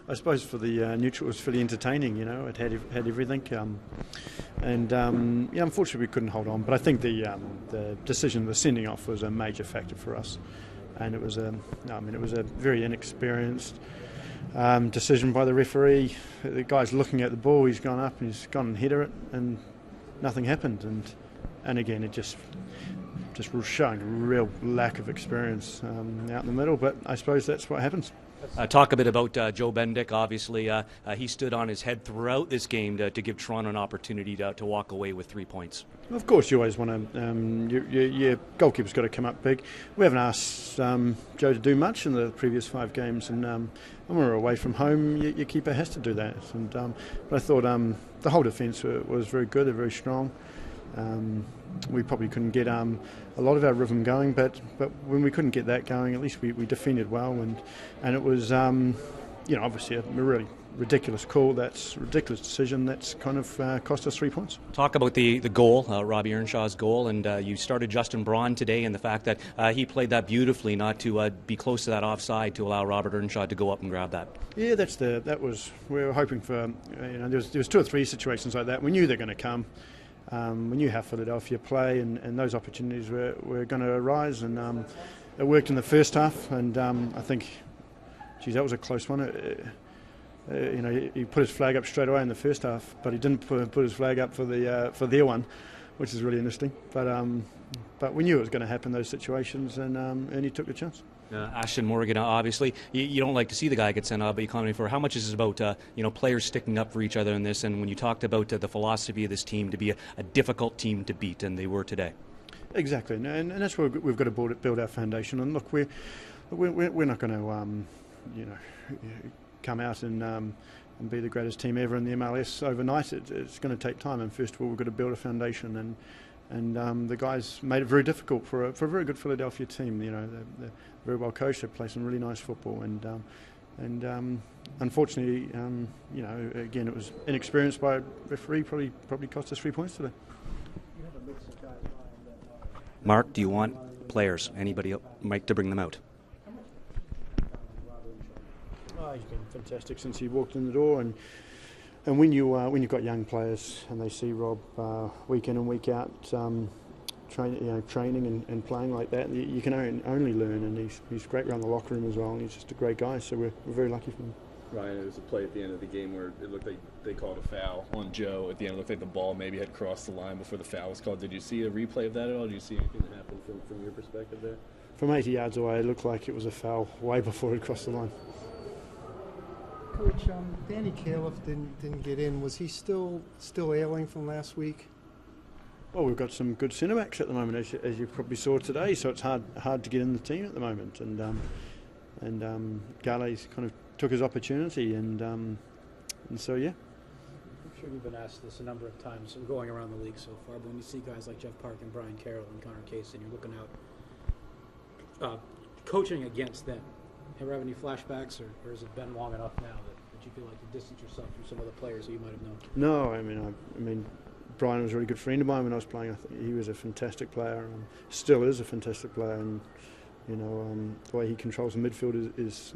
I suppose for the neutral, it was fairly entertaining. It had everything, unfortunately we couldn't hold on. But I think the decision, the sending off, was a major factor for us, and it was a very inexperienced decision by the referee. The guy's looking at the ball, he's gone up and he's gone and headed it, and nothing happened. And again, it just showing a real lack of experience out in the middle. But I suppose that's what happens. Talk a bit about Joe Bendick. Obviously, he stood on his head throughout this game to give Toronto an opportunity to walk away with 3 points. Of course, you always want to. Your goalkeeper's got to come up big. We haven't asked Joe to do much in the previous 5 games, and when we're away from home, your keeper has to do that. And but I thought the whole defence was very good. They're very strong. We probably couldn't get a lot of our rhythm going, but when we couldn't get that going, at least we defended well, and it was obviously a really ridiculous call. That's a ridiculous decision. That's kind of cost us 3 points. Talk about the goal, Robbie Earnshaw's goal, and you started Justin Braun today, and the fact that he played that beautifully, not to be close to that offside to allow Robert Earnshaw to go up and grab that. Yeah, we were hoping for. There was 2 or 3 situations like that. We knew they're going to come. We knew how Philadelphia play, and those opportunities were going to arise, and it worked in the first half. And I think, that was a close one. He put his flag up straight away in the first half, but he didn't put his flag up for their one, which is really interesting. But we knew it was going to happen, those situations, and he took the chance. Ashton Morgan, obviously, you don't like to see the guy get sent off, but you comment for how much is this about players sticking up for each other in this, and when you talked about the philosophy of this team to be a difficult team to beat, and they were today. Exactly, and that's where we've got to build our foundation. And look, we're not going to come out and be the greatest team ever in the MLS overnight. It's going to take time, and first of all we've got to build a foundation, and the guys made it very difficult for a very good Philadelphia team. They're very well coached. They play some really nice football, and unfortunately, again, it was inexperienced by a referee. Probably cost us 3 points today. Mark, do you want players, anybody, Mike, to bring them out? He's been fantastic since he walked in the door, and when you've got young players and they see Rob week in and week out training and playing like that, you can only learn. And he's great around the locker room as well, and he's just a great guy. So we're very lucky for him. Ryan, it was a play at the end of the game where it looked like they called a foul on Joe. At the end, it looked like the ball maybe had crossed the line before the foul was called. Did you see a replay of that at all? Did you see anything that happened from your perspective there? From 80 yards away, it looked like it was a foul way before it crossed the line. Coach, Danny Califf didn't get in. Was he still ailing from last week? Well, we've got some good centre backs at the moment, as you probably saw today. So it's hard to get in the team at the moment. And Gale's kind of took his opportunity, and so yeah. I'm sure you've been asked this a number of times going around the league so far, but when you see guys like Jeff Park and Brian Carroll and Connor Case, and you're looking out coaching against them, have you have any flashbacks, or has it been long enough now that you feel like you distance yourself from some of the players that you might have known? No, I mean, Brian was a really good friend of mine when I was playing. I think he was a fantastic player, and still is a fantastic player. And the way he controls the midfield is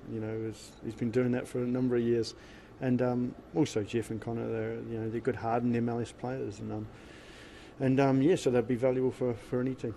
he's been doing that for a number of years. And also Jeff and Connor, they're good hardened MLS players, so they'd be valuable for any team.